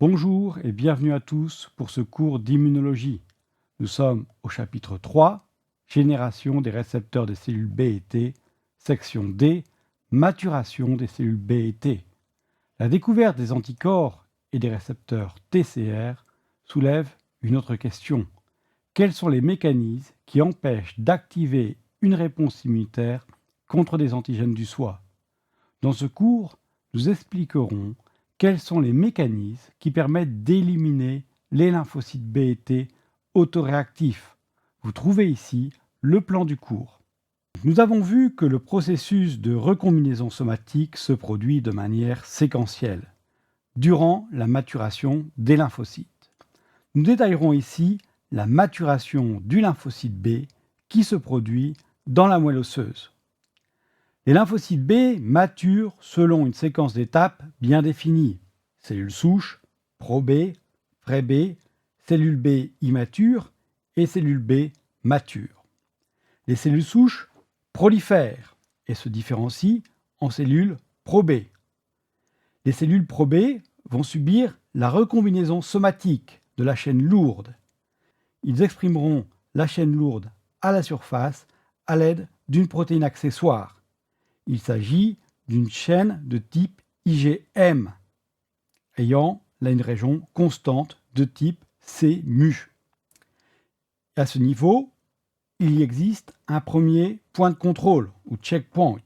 Bonjour et bienvenue à tous pour ce cours d'immunologie. Nous sommes au chapitre 3, Génération des récepteurs des cellules B et T, section D, Maturation des cellules B et T. La découverte des anticorps et des récepteurs TCR soulève une autre question. Quels sont les mécanismes qui empêchent d'activer une réponse immunitaire contre des antigènes du soi? Dans ce cours, nous expliquerons quels sont les mécanismes qui permettent d'éliminer les lymphocytes B et T autoréactifs. Vous trouvez ici le plan du cours. Nous avons vu que le processus de recombinaison somatique se produit de manière séquentielle durant la maturation des lymphocytes. Nous détaillerons ici la maturation du lymphocyte B qui se produit dans la moelle osseuse. Les lymphocytes B maturent selon une séquence d'étapes bien définie. Cellules souches, pro-B, pré-B, cellules B immatures et cellules B matures. Les cellules souches prolifèrent et se différencient en cellules pro-B. Les cellules pro-B vont subir la recombinaison somatique de la chaîne lourde. Ils exprimeront la chaîne lourde à la surface à l'aide d'une protéine accessoire. Il s'agit d'une chaîne de type IgM, ayant là une région constante de type C-mu. À ce niveau, il y existe un premier point de contrôle, ou checkpoint.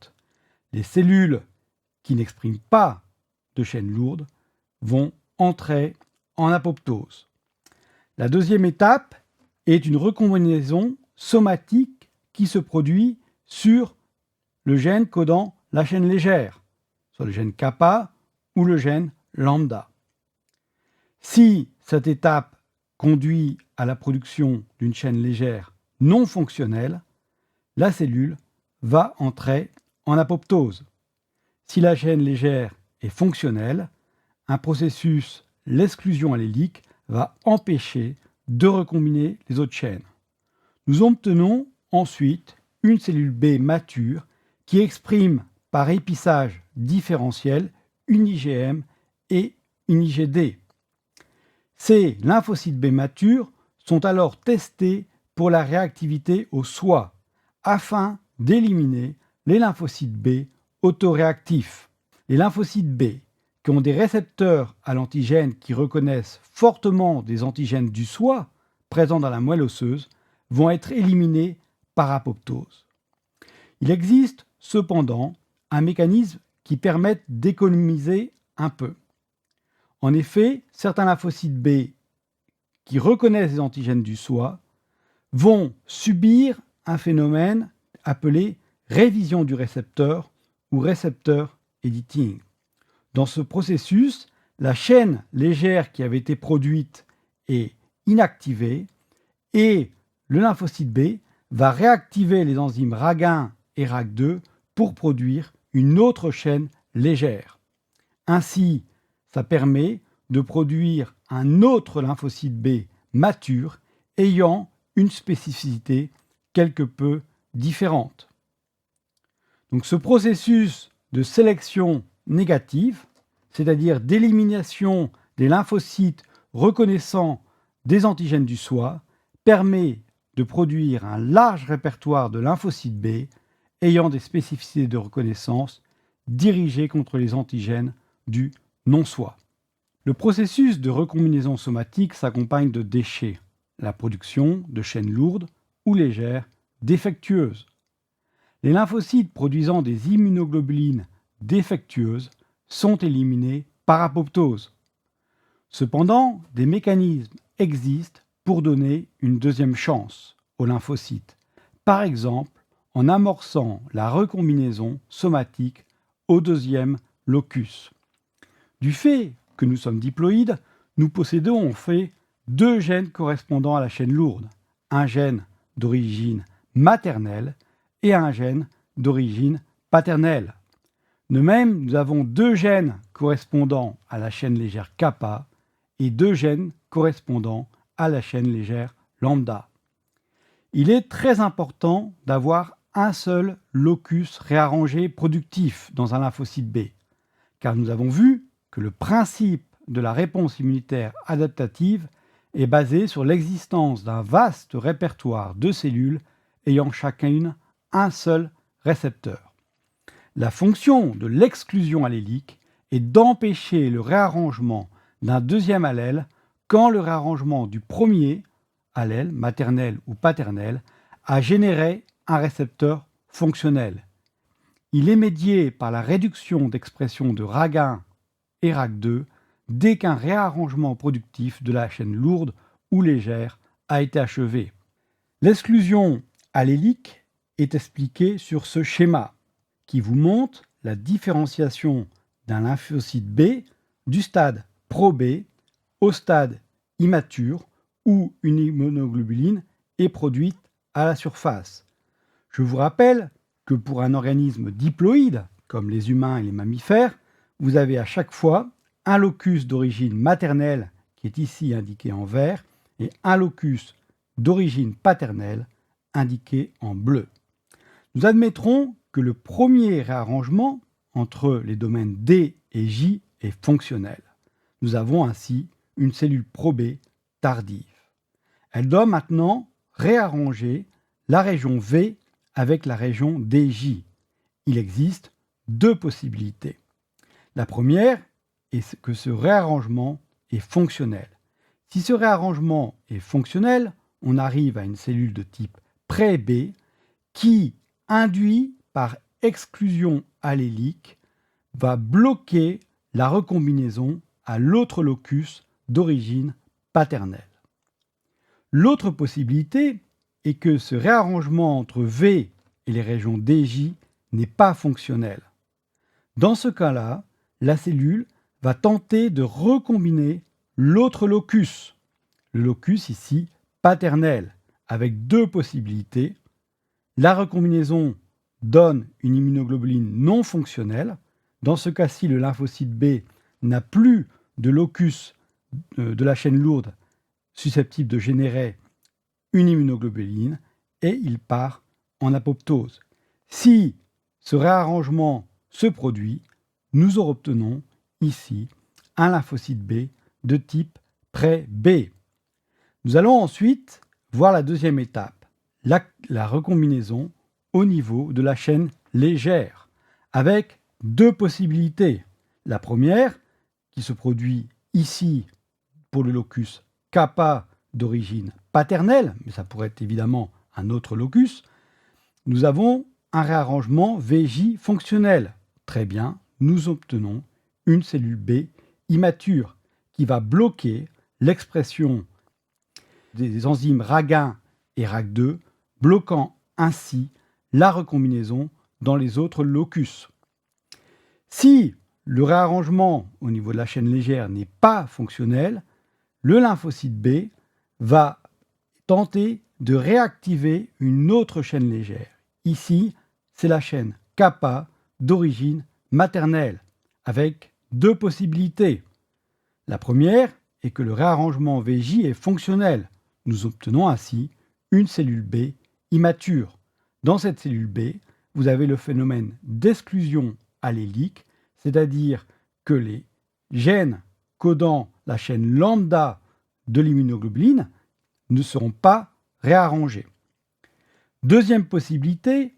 Les cellules qui n'expriment pas de chaîne lourde vont entrer en apoptose. La deuxième étape est une recombinaison somatique qui se produit sur le gène codant la chaîne légère, soit le gène kappa ou le gène lambda. Si cette étape conduit à la production d'une chaîne légère non fonctionnelle, la cellule va entrer en apoptose. Si la chaîne légère est fonctionnelle, un processus, l'exclusion allélique, va empêcher de recombiner les autres chaînes. Nous obtenons ensuite une cellule B mature qui exprime par épissage différentiel une IgM et une IgD. Ces lymphocytes B matures sont alors testés pour la réactivité au soi afin d'éliminer les lymphocytes B autoréactifs. Les lymphocytes B qui ont des récepteurs à l'antigène qui reconnaissent fortement des antigènes du soi présents dans la moelle osseuse vont être éliminés par apoptose. Il existe cependant un mécanisme qui permet d'économiser un peu. En effet, certains lymphocytes B qui reconnaissent les antigènes du soi vont subir un phénomène appelé révision du récepteur ou récepteur editing. Dans ce processus, la chaîne légère qui avait été produite est inactivée et le lymphocyte B va réactiver les enzymes RAG1 et RAG2 pour produire une autre chaîne légère. Ainsi, ça permet de produire un autre lymphocyte B mature ayant une spécificité quelque peu différente. Donc ce processus de sélection négative, c'est-à-dire d'élimination des lymphocytes reconnaissant des antigènes du soi, permet de produire un large répertoire de lymphocytes B ayant des spécificités de reconnaissance dirigées contre les antigènes du non-soi. Le processus de recombinaison somatique s'accompagne de déchets, la production de chaînes lourdes ou légères défectueuses. Les lymphocytes produisant des immunoglobulines défectueuses sont éliminés par apoptose. Cependant, des mécanismes existent pour donner une deuxième chance aux lymphocytes, par exemple en amorçant la recombinaison somatique au deuxième locus. Du fait que nous sommes diploïdes, nous possédons en fait deux gènes correspondant à la chaîne lourde, un gène d'origine maternelle et un gène d'origine paternelle. De même, nous avons deux gènes correspondant à la chaîne légère kappa et deux gènes correspondant à la chaîne légère lambda. Il est très important d'avoir un seul locus réarrangé productif dans un lymphocyte B, car nous avons vu que le principe de la réponse immunitaire adaptative est basé sur l'existence d'un vaste répertoire de cellules ayant chacune un seul récepteur. La fonction de l'exclusion allélique est d'empêcher le réarrangement d'un deuxième allèle quand le réarrangement du premier allèle, maternel ou paternel, a généré un récepteur fonctionnel. Il est médié par la réduction d'expression de RAG1 et RAG2 dès qu'un réarrangement productif de la chaîne lourde ou légère a été achevé. L'exclusion allélique est expliquée sur ce schéma qui vous montre la différenciation d'un lymphocyte B du stade pro-B au stade immature où une immunoglobuline est produite à la surface. Je vous rappelle que pour un organisme diploïde, comme les humains et les mammifères, vous avez à chaque fois un locus d'origine maternelle qui est ici indiqué en vert et un locus d'origine paternelle indiqué en bleu. Nous admettrons que le premier réarrangement entre les domaines D et J est fonctionnel. Nous avons ainsi une cellule pro-B tardive. Elle doit maintenant réarranger la région V avec la région DJ. Il existe deux possibilités. La première est que ce réarrangement est fonctionnel. Si ce réarrangement est fonctionnel, on arrive à une cellule de type pré-B qui, induit par exclusion allélique, va bloquer la recombinaison à l'autre locus d'origine paternelle. L'autre possibilité est que ce réarrangement entre V et les régions DJ n'est pas fonctionnel. Dans ce cas-là, la cellule va tenter de recombiner l'autre locus, le locus ici paternel, avec deux possibilités. La recombinaison donne une immunoglobuline non fonctionnelle. Dans ce cas-ci, le lymphocyte B n'a plus de locus de la chaîne lourde susceptible de générer une immunoglobuline et il part en apoptose. Si ce réarrangement se produit, nous obtenons ici un lymphocyte B de type pré-B. Nous allons ensuite voir la deuxième étape, la recombinaison au niveau de la chaîne légère, avec deux possibilités. La première, qui se produit ici pour le locus kappa d'origine paternelle, mais ça pourrait être évidemment un autre locus, nous avons un réarrangement VJ fonctionnel. Très bien, nous obtenons une cellule B immature qui va bloquer l'expression des enzymes RAG1 et RAG2, bloquant ainsi la recombinaison dans les autres locus. Si le réarrangement au niveau de la chaîne légère n'est pas fonctionnel, le lymphocyte B va tenter de réactiver une autre chaîne légère. Ici, c'est la chaîne kappa d'origine maternelle, avec deux possibilités. La première est que le réarrangement VJ est fonctionnel. Nous obtenons ainsi une cellule B immature. Dans cette cellule B, vous avez le phénomène d'exclusion allélique, c'est-à-dire que les gènes codant la chaîne lambda de l'immunoglobuline ne seront pas réarrangés. Deuxième possibilité,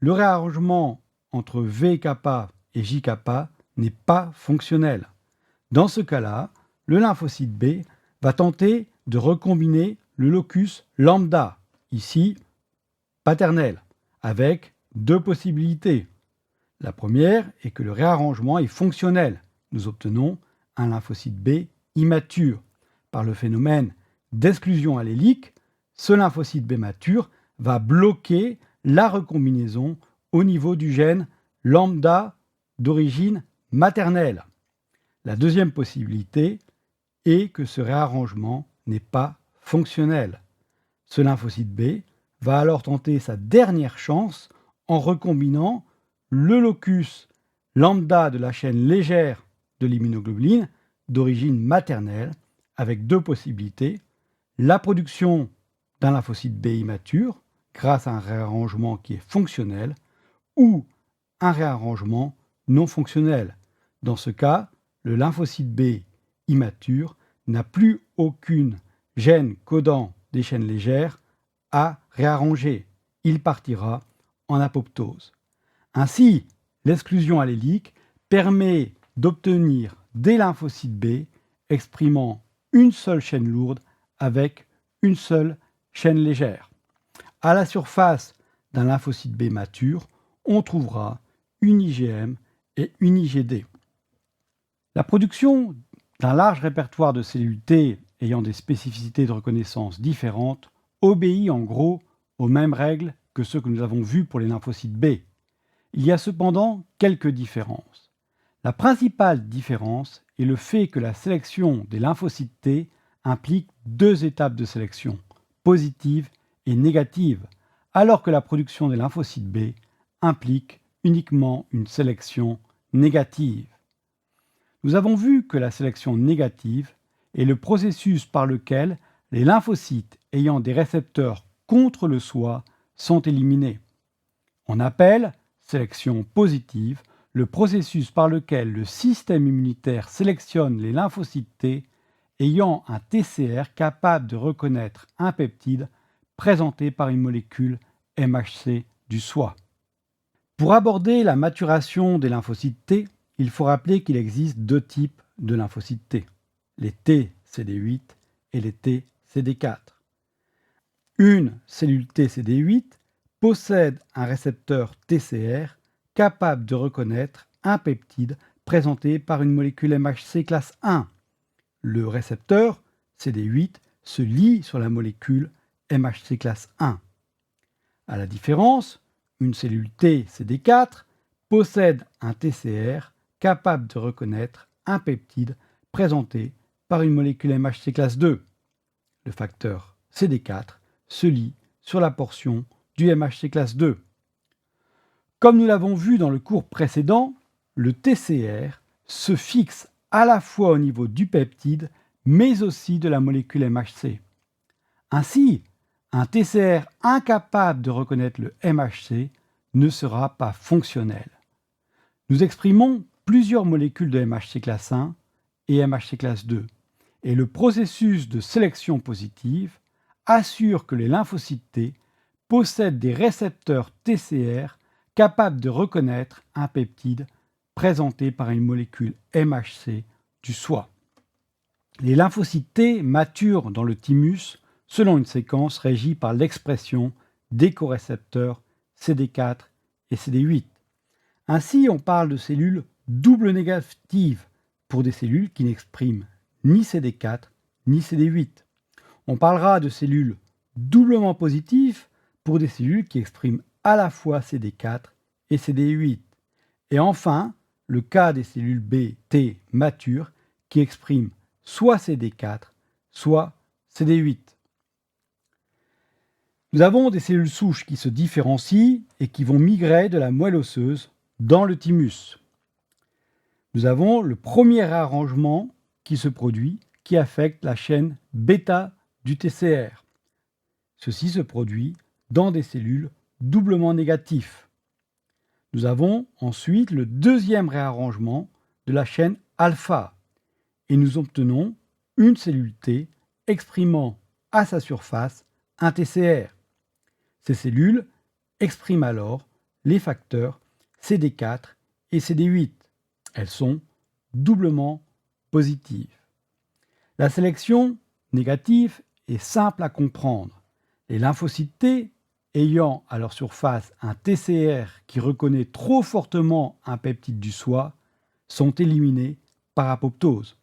le réarrangement entre VK et JK n'est pas fonctionnel. Dans ce cas-là, le lymphocyte B va tenter de recombiner le locus lambda, ici paternel, avec deux possibilités. La première est que le réarrangement est fonctionnel. Nous obtenons un lymphocyte B immature. Par le phénomène d'exclusion allélique, ce lymphocyte B mature va bloquer la recombinaison au niveau du gène lambda d'origine maternelle. La deuxième possibilité est que ce réarrangement n'est pas fonctionnel. Ce lymphocyte B va alors tenter sa dernière chance en recombinant le locus lambda de la chaîne légère de l'immunoglobuline d'origine maternelle avec deux possibilités, la production d'un lymphocyte B immature grâce à un réarrangement qui est fonctionnel ou un réarrangement non fonctionnel. Dans ce cas, le lymphocyte B immature n'a plus aucune gène codant des chaînes légères à réarranger. Il partira en apoptose. Ainsi, l'exclusion allélique permet d'obtenir des lymphocytes B exprimant une seule chaîne lourde avec une seule chaîne légère. À la surface d'un lymphocyte B mature, on trouvera une IgM et une IgD. La production d'un large répertoire de cellules T ayant des spécificités de reconnaissance différentes obéit en gros aux mêmes règles que ceux que nous avons vus pour les lymphocytes B. Il y a cependant quelques différences. La principale différence est le fait que la sélection des lymphocytes T implique deux étapes de sélection, positive et négative, alors que la production des lymphocytes B implique uniquement une sélection négative. Nous avons vu que la sélection négative est le processus par lequel les lymphocytes ayant des récepteurs contre le soi sont éliminés. On appelle sélection positive le processus par lequel le système immunitaire sélectionne les lymphocytes T ayant un TCR capable de reconnaître un peptide présenté par une molécule MHC du soi. Pour aborder la maturation des lymphocytes T, il faut rappeler qu'il existe deux types de lymphocytes T, les TCD8 et les TCD4. Une cellule TCD8 possède un récepteur TCR capable de reconnaître un peptide présenté par une molécule MHC classe 1. Le récepteur CD8 se lie sur la molécule MHC classe 1. À la différence, une cellule TCD4 possède un TCR capable de reconnaître un peptide présenté par une molécule MHC classe 2. Le facteur CD4 se lie sur la portion du MHC classe 2. Comme nous l'avons vu dans le cours précédent, le TCR se fixe à la fois au niveau du peptide, mais aussi de la molécule MHC. Ainsi, un TCR incapable de reconnaître le MHC ne sera pas fonctionnel. Nous exprimons plusieurs molécules de MHC classe 1 et MHC classe 2, et le processus de sélection positive assure que les lymphocytes T possèdent des récepteurs TCR capables de reconnaître un peptide présenté par une molécule MHC du soi. Les lymphocytes T maturent dans le thymus selon une séquence régie par l'expression des corécepteurs CD4 et CD8. Ainsi, on parle de cellules double négatives pour des cellules qui n'expriment ni CD4 ni CD8. On parlera de cellules doublement positives pour des cellules qui expriment à la fois CD4 et CD8. Et enfin, le cas des cellules B, T matures qui expriment soit CD4, soit CD8. Nous avons des cellules souches qui se différencient et qui vont migrer de la moelle osseuse dans le thymus. Nous avons le premier réarrangement qui se produit qui affecte la chaîne bêta du TCR. Ceci se produit dans des cellules doublement négatives. Nous avons ensuite le deuxième réarrangement de la chaîne alpha et nous obtenons une cellule T exprimant à sa surface un TCR. Ces cellules expriment alors les facteurs CD4 et CD8. Elles sont doublement positives. La sélection négative est simple à comprendre. Les lymphocytes T ayant à leur surface un TCR qui reconnaît trop fortement un peptide du soi sont éliminés par apoptose.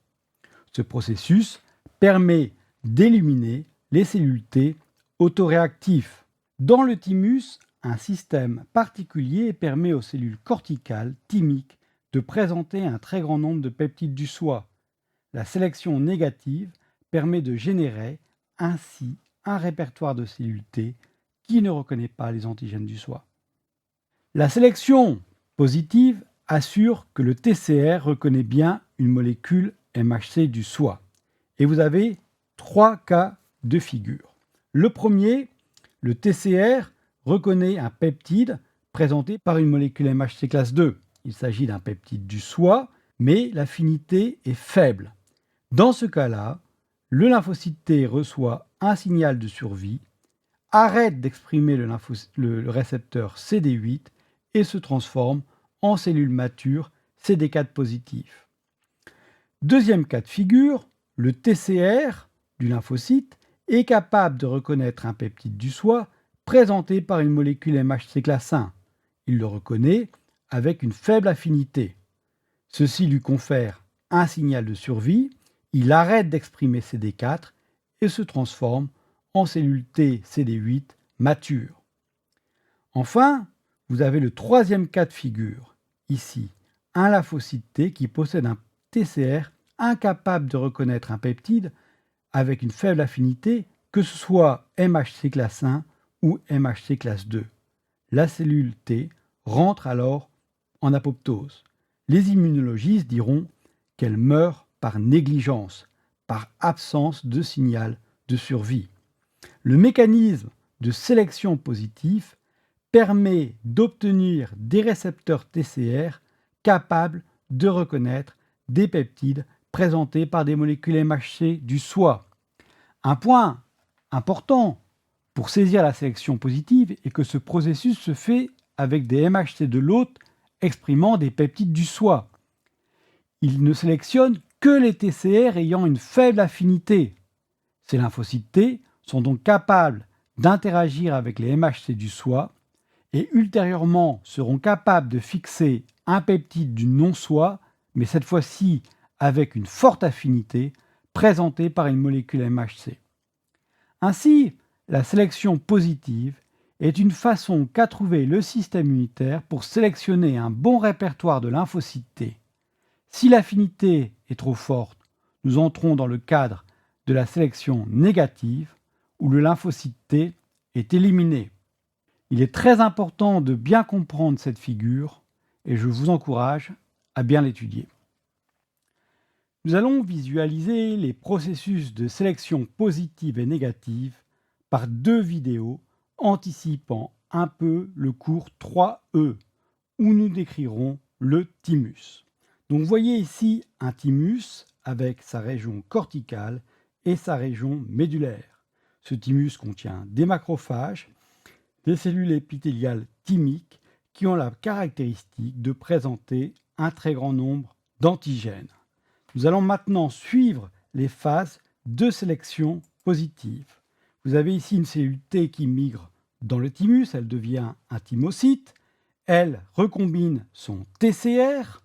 Ce processus permet d'éliminer les cellules T autoréactives. Dans le thymus, un système particulier permet aux cellules corticales thymiques de présenter un très grand nombre de peptides du soi. La sélection négative permet de générer ainsi un répertoire de cellules T qui ne reconnaît pas les antigènes du soi. La sélection positive assure que le TCR reconnaît bien une molécule MHC du soi. Et vous avez trois cas de figure. Le premier, le TCR reconnaît un peptide présenté par une molécule MHC classe 2. Il s'agit d'un peptide du soi, mais l'affinité est faible. Dans ce cas-là, le lymphocyte T reçoit un signal de survie, arrête d'exprimer le récepteur CD8 et se transforme en cellule mature CD4 positive. Deuxième cas de figure, le TCR du lymphocyte est capable de reconnaître un peptide du soi présenté par une molécule MHC classe 1. Il le reconnaît avec une faible affinité. Ceci lui confère un signal de survie, il arrête d'exprimer CD4 et se transforme en cellule T CD8 mature. Enfin, vous avez le troisième cas de figure, ici, un lymphocyte T qui possède un TCR incapable de reconnaître un peptide avec une faible affinité, que ce soit MHC classe 1 ou MHC classe 2. La cellule T rentre alors en apoptose. Les immunologistes diront qu'elle meurt par négligence, par absence de signal de survie. Le mécanisme de sélection positive permet d'obtenir des récepteurs TCR capables de reconnaître des peptides présentés par des molécules MHC du soi. Un point important pour saisir la sélection positive est que ce processus se fait avec des MHC de l'hôte exprimant des peptides du soi. Il ne sélectionne que les TCR ayant une faible affinité. Ces lymphocytes T sont donc capables d'interagir avec les MHC du soi et ultérieurement seront capables de fixer un peptide du non-soi, mais cette fois-ci avec une forte affinité, présentée par une molécule MHC. Ainsi, la sélection positive est une façon qu'a trouvé le système immunitaire pour sélectionner un bon répertoire de lymphocytes T. Si l'affinité est trop forte, nous entrons dans le cadre de la sélection négative, où le lymphocyte T est éliminé. Il est très important de bien comprendre cette figure et je vous encourage à bien l'étudier. Nous allons visualiser les processus de sélection positive et négative par deux vidéos anticipant un peu le cours 3E, où nous décrirons le thymus. Donc vous voyez ici un thymus avec sa région corticale et sa région médulaire. Ce thymus contient des macrophages, des cellules épithéliales thymiques qui ont la caractéristique de présenter un très grand nombre d'antigènes. Nous allons maintenant suivre les phases de sélection positive. Vous avez ici une cellule T qui migre dans le thymus, elle devient un thymocyte, elle recombine son TCR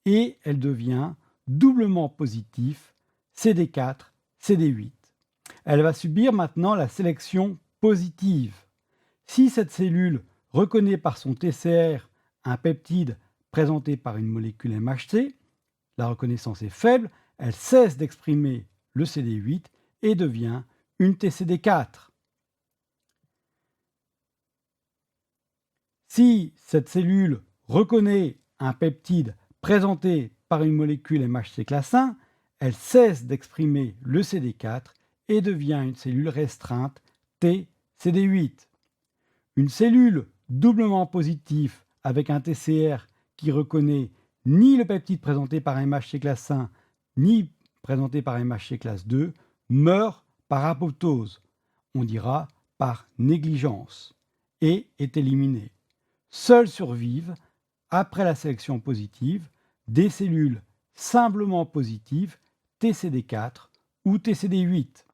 et elle devient doublement positif CD4, CD8. Elle va subir maintenant la sélection positive. Si cette cellule reconnaît par son TCR un peptide présenté par une molécule MHC, la reconnaissance est faible, elle cesse d'exprimer le CD8 et devient une TCD4. Si cette cellule reconnaît un peptide présenté par une molécule MHC classe 1, elle cesse d'exprimer le CD4 et devient une cellule restreinte TCD8. Une cellule doublement positive avec un TCR qui reconnaît ni le peptide présenté par un MHC classe 1 ni présenté par un MHC classe 2 meurt par apoptose, on dira par négligence, et est éliminée. Seules survivent, après la sélection positive, des cellules simplement positives TCD4 ou TCD8.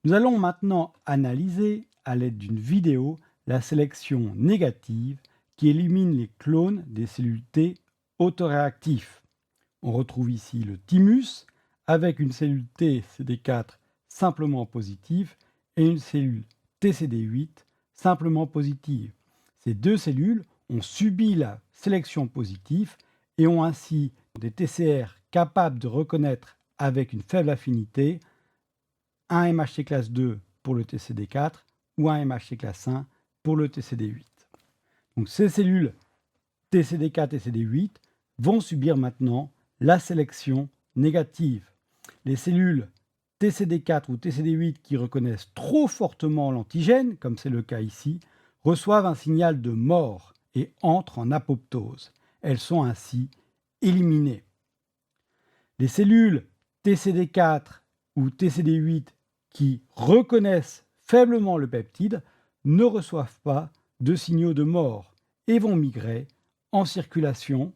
Nous allons maintenant analyser à l'aide d'une vidéo la sélection négative qui élimine les clones des cellules T autoréactifs. On retrouve ici le thymus avec une cellule TCD4 simplement positive et une cellule TCD8 simplement positive. Ces deux cellules ont subi la sélection positive et ont ainsi des TCR capables de reconnaître avec une faible affinité un MHC classe 2 pour le TCD4 ou un MHC classe 1 pour le TCD8. Donc ces cellules TCD4 et TCD8 vont subir maintenant la sélection négative. Les cellules TCD4 ou TCD8 qui reconnaissent trop fortement l'antigène, comme c'est le cas ici, reçoivent un signal de mort et entrent en apoptose. Elles sont ainsi éliminées. Les cellules TCD4 ou TCD8 qui reconnaissent faiblement le peptide ne reçoivent pas de signaux de mort et vont migrer en circulation.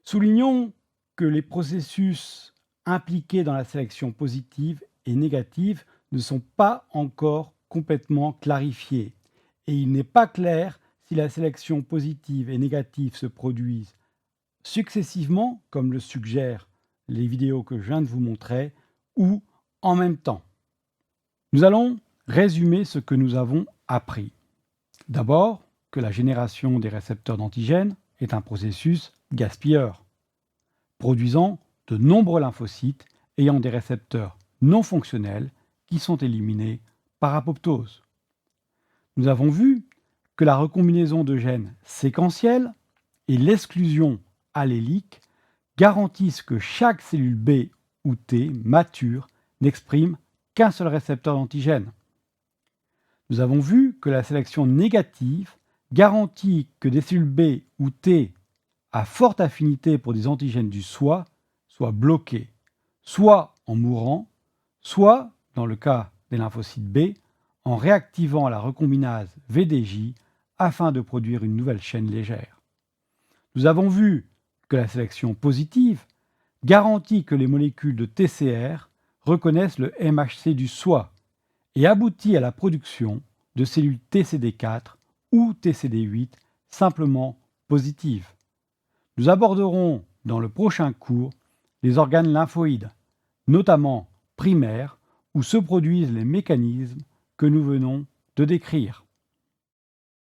Soulignons que les processus impliqués dans la sélection positive et négative ne sont pas encore complètement clarifiés et il n'est pas clair si la sélection positive et négative se produisent successivement, comme le suggèrent les vidéos que je viens de vous montrer, ou en même temps. Nous allons résumer ce que nous avons appris. D'abord, que la génération des récepteurs d'antigènes est un processus gaspilleur, produisant de nombreux lymphocytes ayant des récepteurs non fonctionnels qui sont éliminés par apoptose. Nous avons vu que la recombinaison de gènes séquentiels et l'exclusion allélique garantissent que chaque cellule B ou T mature n'exprime qu'un seul récepteur d'antigène. Nous avons vu que la sélection négative garantit que des cellules B ou T à forte affinité pour des antigènes du soi soient bloquées, soit en mourant, soit, dans le cas des lymphocytes B, en réactivant la recombinase VDJ afin de produire une nouvelle chaîne légère. Nous avons vu que la sélection positive garantit que les molécules de TCR reconnaissent le MHC du soi et aboutit à la production de cellules TCD4 ou TCD8 simplement positives. Nous aborderons dans le prochain cours les organes lymphoïdes, notamment primaires, où se produisent les mécanismes que nous venons de décrire.